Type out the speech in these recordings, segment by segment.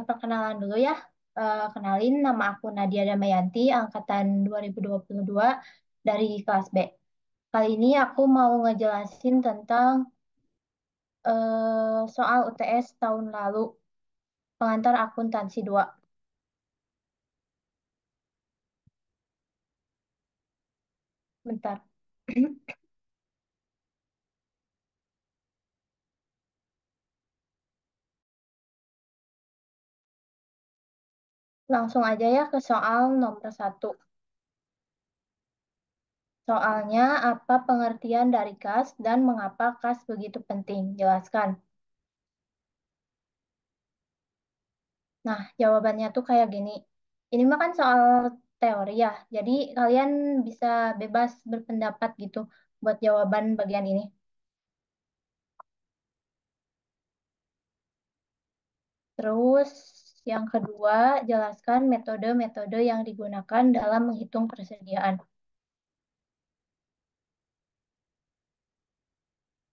Perkenalan dulu ya. Kenalin, nama aku Nadia Damayanti, angkatan 2022 dari kelas B. Kali ini aku mau ngejelasin tentang soal UTS tahun lalu, pengantar akuntansi 2. Bentar. Langsung aja ya ke soal nomor 1. Soalnya, apa pengertian dari kas dan mengapa kas begitu penting? Jelaskan. Nah, jawabannya tuh kayak gini. Ini mah kan soal teori ya, jadi kalian bisa bebas berpendapat gitu buat jawaban bagian ini. Terus, yang kedua, jelaskan metode-metode yang digunakan dalam menghitung persediaan.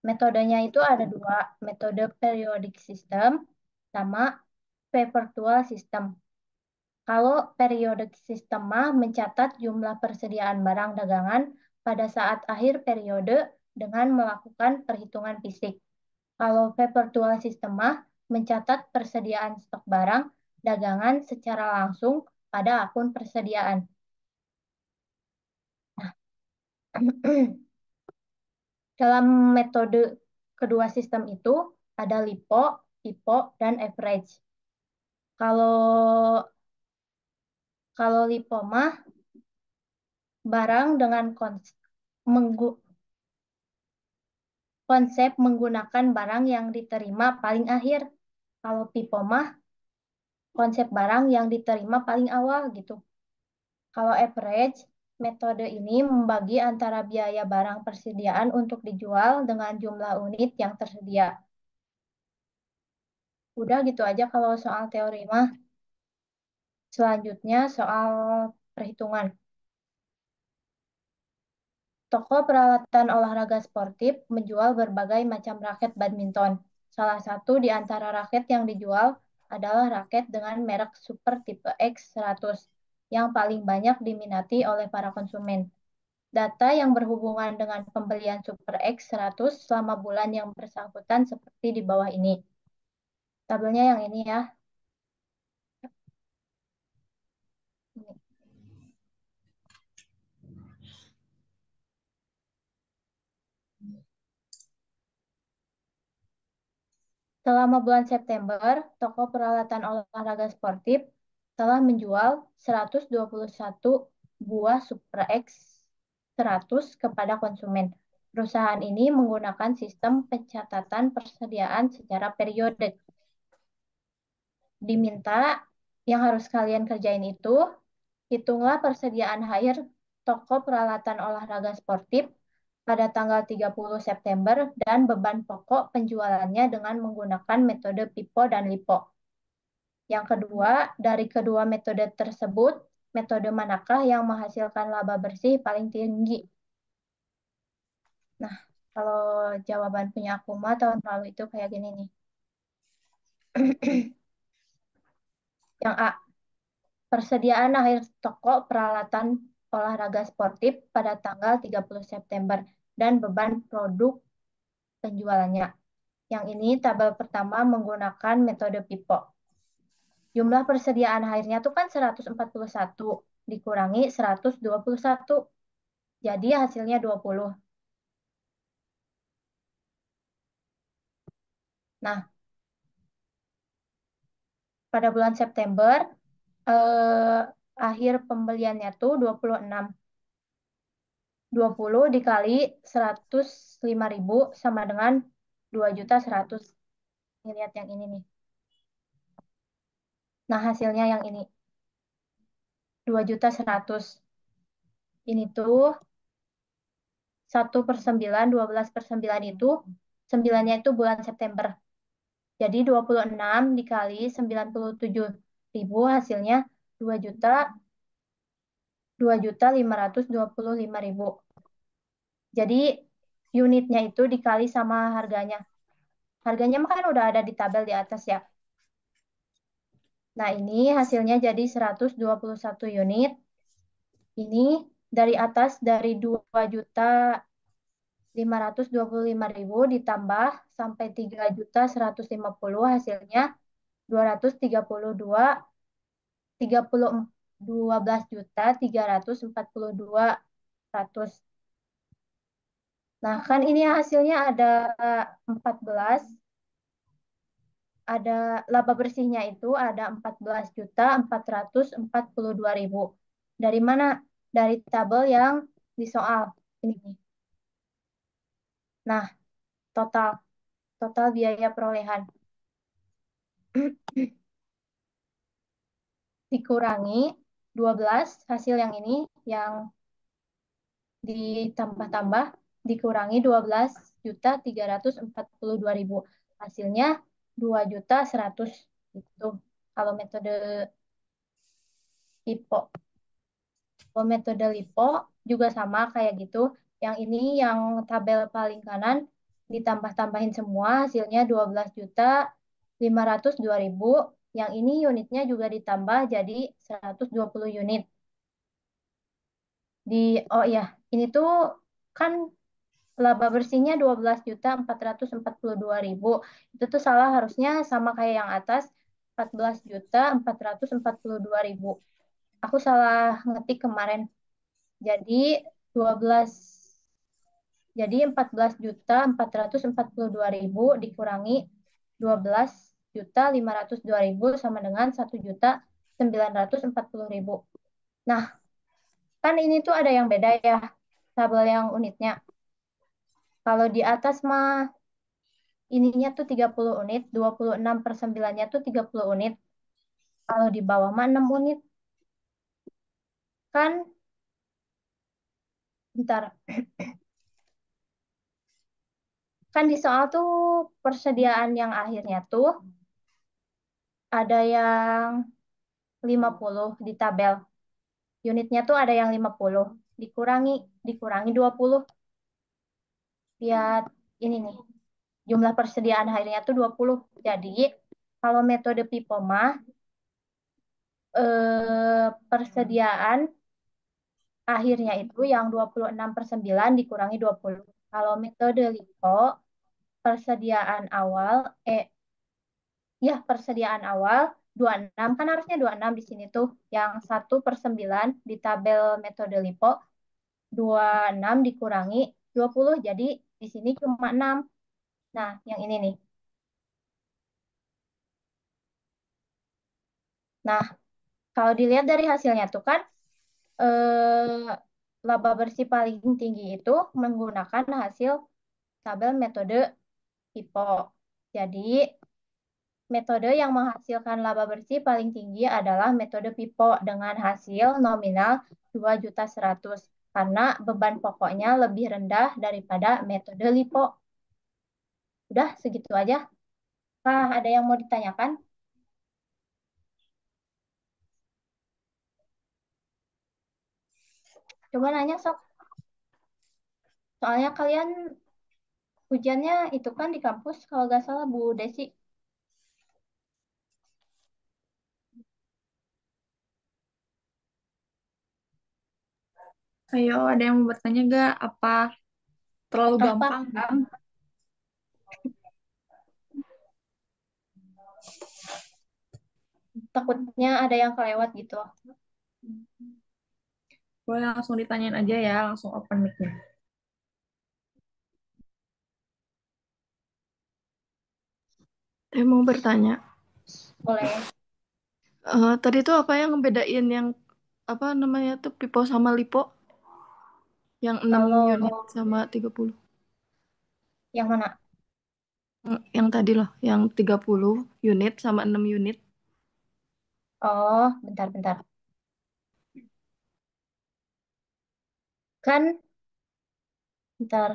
Metodenya itu ada dua, metode periodic system sama perpetual system. Kalau periodic system mah mencatat jumlah persediaan barang dagangan pada saat akhir periode dengan melakukan perhitungan fisik. Kalau perpetual system mah mencatat persediaan stok barang dagangan secara langsung pada akun persediaan. Dalam metode kedua sistem itu ada LIPO, FIFO, dan average. Kalau kalau LIPO mah barang dengan konsep menggunakan barang yang diterima paling akhir. Kalau FIFO mah konsep barang yang diterima paling awal gitu. Kalau average, metode ini membagi antara biaya barang persediaan untuk dijual dengan jumlah unit yang tersedia. Udah gitu aja kalau soal teori mah. Selanjutnya soal perhitungan. Toko peralatan olahraga sportif menjual berbagai macam raket badminton. Salah satu di antara raket yang dijual adalah raket dengan merek Super tipe X100 yang paling banyak diminati oleh para konsumen. Data yang berhubungan dengan pembelian Super X100 selama bulan yang bersangkutan seperti di bawah ini. Tabelnya yang ini ya. Selama bulan September, toko peralatan olahraga sportif telah menjual 121 buah Super X 100 kepada konsumen. Perusahaan ini menggunakan sistem pencatatan persediaan secara periodik. Diminta yang harus kalian kerjain itu, hitunglah persediaan akhir toko peralatan olahraga sportif pada tanggal 30 September dan beban pokok penjualannya dengan menggunakan metode PIPO dan LIPO. Yang kedua, dari kedua metode tersebut, metode manakah yang menghasilkan laba bersih paling tinggi? Nah, kalau jawaban punya aku mah tahun lalu itu kayak gini nih. Yang A, persediaan akhir toko peralatan olahraga sportif pada tanggal 30 September dan beban produk penjualannya. Yang ini tabel pertama menggunakan metode PIPO. Jumlah persediaan akhirnya tuh kan 141 dikurangi 121. Jadi hasilnya 20. Nah, pada bulan September eh, akhir pembeliannya tuh 26. 20 dikali 105.000 sama dengan 2.100. Ini lihat yang ini nih. Nah, hasilnya yang ini 2.100. Ini tuh 1/9, 12/9 itu 9-nya itu bulan September. Jadi 26 dikali 97.000 hasilnya 2.525.000. Jadi unitnya itu dikali sama harganya. Harganya mah kan udah ada di tabel di atas ya. Nah, ini hasilnya jadi 121 unit. Ini dari atas dari 2.525.000 ditambah sampai 3.150 hasilnya 232 12.342.100. Nah, kan ini hasilnya ada 14, ada laba bersihnya itu ada 14.442.000. Dari mana? Dari tabel yang di soal ini nih. Nah, total total biaya perolehan dikurangi 12 hasil yang ini yang ditambah-tambah dikurangi 12.342.000. Hasilnya 2.100 itu kalau metode LIPO. Kalau metode LIPO juga sama kayak gitu. Yang ini yang tabel paling kanan ditambah-tambahin semua hasilnya 12.502.000. Yang ini unitnya juga ditambah jadi 120 unit. Oh ya, ini tuh kan laba bersihnya 12.442.000. Itu tuh salah, harusnya sama kayak yang atas 14.442.000. Aku salah ngetik kemarin. Jadi 12 jadi 14.442.000 dikurangi 12.502.000 sama dengan 1.940.000. Nah, kan ini tuh ada yang beda ya tabel yang unitnya. Kalau di atas mah ininya tuh 30 unit, 26 per 9-nya tuh 30 unit. Kalau di bawah mah 6 unit. Kan, bentar. Kan di soal tuh persediaan yang akhirnya tuh ada yang 50 di tabel. Unitnya tuh ada yang 50. Dikurangi, dikurangi 20. Lihat ini nih. Jumlah persediaan akhirnya tuh 20. Jadi, kalau metode PIPOMA, persediaan akhirnya itu yang 26 per 9 dikurangi 20. Kalau metode LIFO, persediaan awal, persediaan awal 26, kan harusnya 26 di sini tuh. Yang 1/9 di tabel metode LIFO, 26 dikurangi 20, jadi di sini cuma 6. Nah, yang ini nih. Nah, kalau dilihat dari hasilnya tuh kan, eh, laba bersih paling tinggi itu menggunakan hasil tabel metode LIFO. Jadi, metode yang menghasilkan laba bersih paling tinggi adalah metode PIPO dengan hasil nominal 2.100.000 karena beban pokoknya lebih rendah daripada metode LIPO. Udah segitu aja. Nah, ada yang mau ditanyakan? Coba nanya sok. Soalnya kalian hujannya itu kan di kampus kalau nggak salah Bu Desi. Ayo, ada yang mau bertanya gak? Apa terlalu Apakah gampang gitu? paham? Takutnya ada yang kelewat gitu. Boleh langsung ditanyain aja ya, langsung open mic-nya. Saya mau bertanya, Boleh. tadi tuh apa yang ngebedain yang apa namanya tuh Pipo sama Lipo yang 6 Kalau unit sama 30? yang mana? Yang tadi loh, yang 30 unit sama 6 unit. Oh, bentar-bentar. Kan, bentar.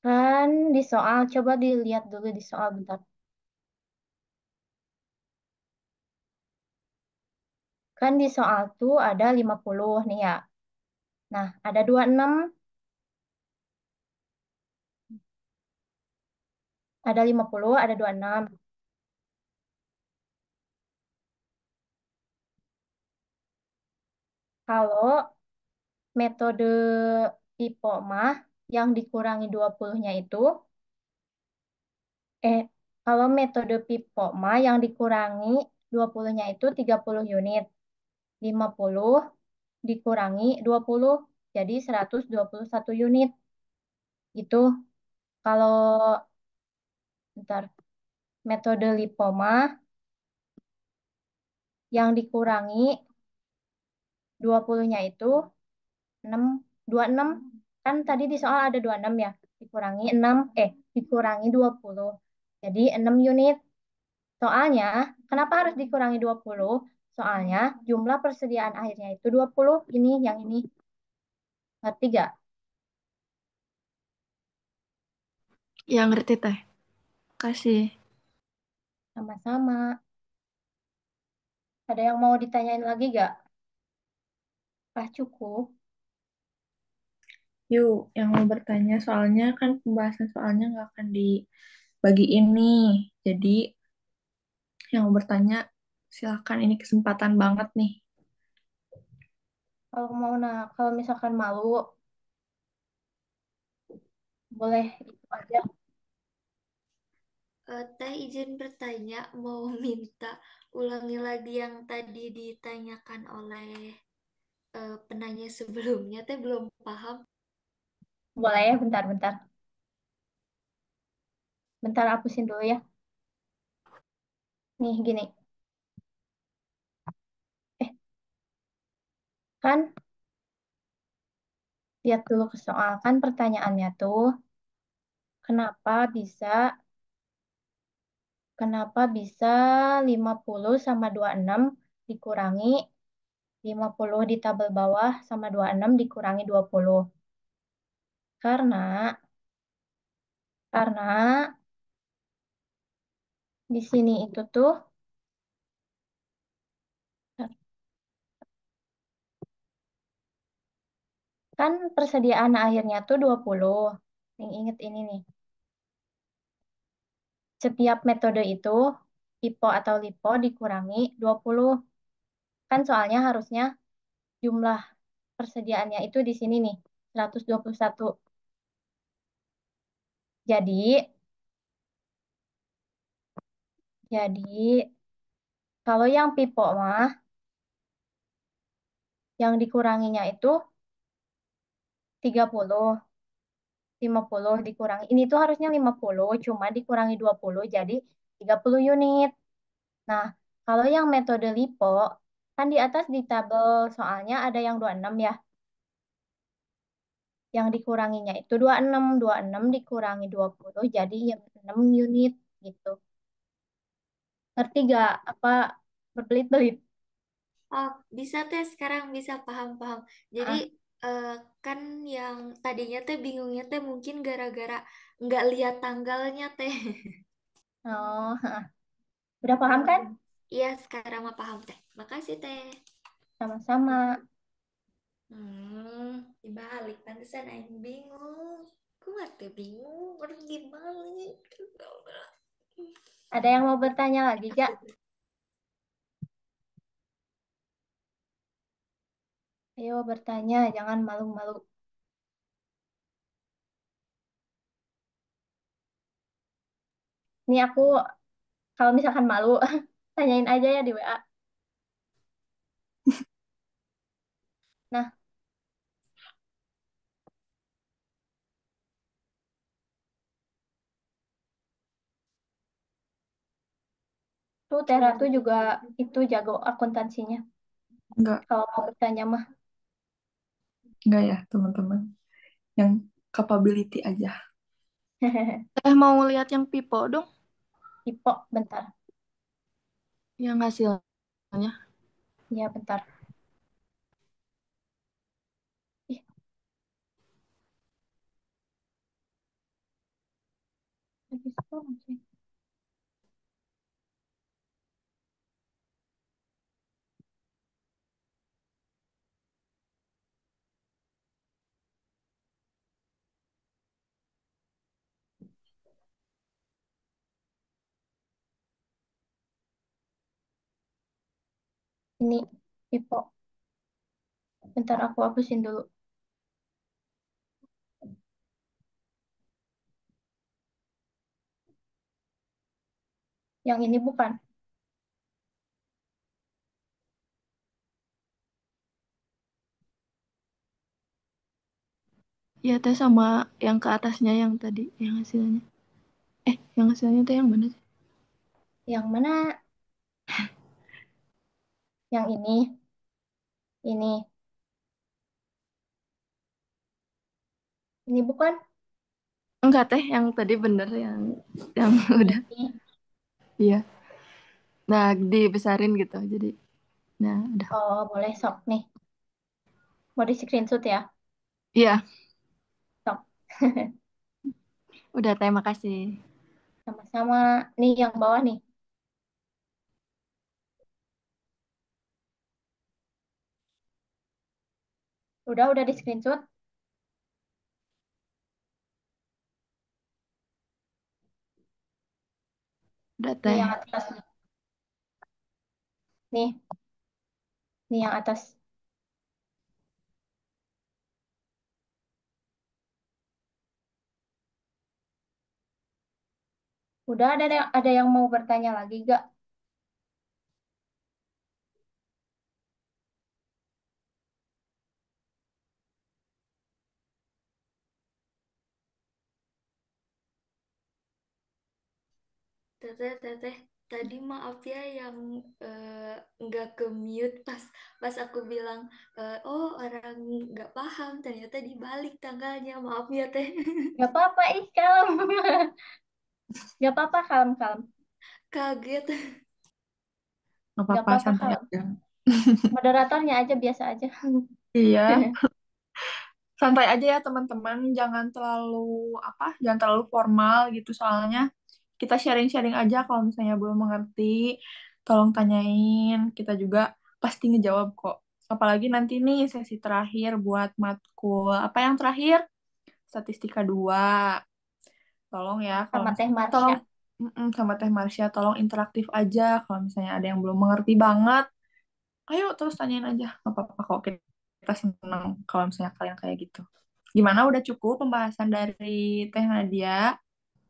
Kan di soal, coba dilihat dulu di soal bentar. Kan di soal tuh ada 50 nih ya. Nah, ada 26, ada 50, ada 26. Kalau metode IPOMA yang dikurangi 20-nya itu, eh, kalau metode PIPOMA yang dikurangi 20-nya itu 30 unit. 50 dikurangi 20 jadi 121 unit. Itu kalau bentar, metode lipoma yang dikurangi 20-nya itu 6 26. Kan tadi di soal ada 26 ya. Dikurangi 6 dikurangi 20. Jadi 6 unit. Soalnya kenapa harus dikurangi 20? Soalnya jumlah persediaan akhirnya itu 20. Ini yang ini. Ngerti gak? Ya ngerti teh. Kasih. Sama-sama. Ada yang mau ditanyain lagi gak? Ah, cukup. Yuk, yang mau bertanya soalnya kan pembahasan soalnya nggak akan dibagiin nih. Jadi yang mau bertanya silakan, ini kesempatan banget nih. Kalau misalkan malu, boleh itu aja. Teh izin bertanya, mau minta ulangi lagi yang tadi ditanyakan oleh penanya sebelumnya. Teh belum paham. Boleh ya, bentar-bentar. Bentar hapusin dulu ya. Nih, gini. Eh, kan lihat dulu ke soal. Kan pertanyaannya tuh, kenapa bisa kenapa bisa 50 sama 26 dikurangi 50 di tabel bawah sama 26 dikurangi 20. Karena karena di sini itu tuh kan persediaan akhirnya tuh 20. Ingat ini nih. Setiap metode itu IPO atau LIPO dikurangi 20. Kan soalnya harusnya jumlah persediaannya itu di sini nih, 121. Jadi, jadi kalau yang pipo mah yang dikuranginya itu 30, 50 dikurangi. Ini tuh harusnya 50, cuma dikurangi 20 jadi 30 unit. Nah, kalau yang metode LIPO kan di atas di tabel soalnya ada yang 26 ya. Yang dikuranginya itu 26, 26 dikurangi 20 jadi yang 6 unit gitu. Ngerti gak? Apa berbelit-belit? Oh, bisa teh sekarang bisa paham-paham. Jadi Ah, eh, kan yang tadinya teh bingungnya teh mungkin gara-gara nggak lihat tanggalnya teh. oh, udah paham kan? Iya, sekarang mah paham teh. Makasih teh. Sama-sama. Dibalik pantesan aing bingung. Ku mah teh bingung, orang gimana? Ada yang mau bertanya lagi gak? Ayo bertanya, jangan malu-malu. Nih aku kalau misalkan malu, tanyain aja ya di WA. Nah, tuh Teh Ratu juga itu jago akuntansinya. Enggak, Kalau mau bertanya mah. enggak ya teman-teman. Yang capability aja. Mau lihat yang pipo dong, Ipo, bentar. yang hasilnya. Ya, bentar. Ih, habis belum sih? Ini Ipo. Bentar aku hapusin dulu. Yang ini bukan. Ya teh sama yang ke atasnya yang tadi yang hasilnya. Yang hasilnya teh yang mana sih? Yang mana? Yang ini. Ini. Ini bukan. Enggak teh, yang tadi bener yang udah. Ini. Iya. Nah, dibesarin gitu. Jadi, nah udah. Oh, boleh sok nih. Mau di screenshot ya? Iya, Sok. udah terima kasih. Sama-sama. Nih yang bawah nih. Udah di screenshot. Udah Nih teh. yang atas nih. Nih, nih yang atas. Udah ada yang mau bertanya lagi gak? Teteh, teteh, tadi maaf ya yang nggak ke mute pas aku bilang oh orang nggak paham ternyata dibalik tanggalnya, maaf ya teh. Gak apa-apa, ih kalem. Gak apa-apa, kalem-kalem. Kaget. Nggak Gak apa-apa, apa-apa, santai kalem. aja. Moderatornya aja biasa aja. Iya, santai aja ya teman-teman. Jangan terlalu formal gitu. Soalnya kita sharing-sharing aja kalau misalnya belum mengerti, tolong tanyain. Kita juga pasti ngejawab kok. Apalagi nanti nih sesi terakhir buat matkul. Apa yang terakhir? Statistika 2. Tolong ya kalau Sama Teh misalnya Marsha. tolong sama Teh Marsha tolong interaktif aja kalau misalnya ada yang belum mengerti banget. Ayo terus tanyain aja. Nggak apa-apa kok kita seneng kalau misalnya kalian kayak gitu. Gimana udah cukup pembahasan dari Teh Nadia?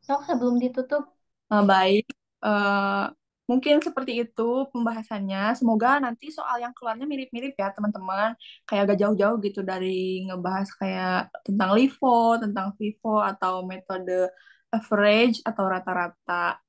Sok sebelum ditutup. Baik. Eh, mungkin seperti itu pembahasannya. Semoga nanti soal yang keluarnya mirip-mirip ya teman-teman. Kayak agak jauh-jauh gitu dari ngebahas kayak tentang LIFO, tentang FIFO, atau metode average atau rata-rata.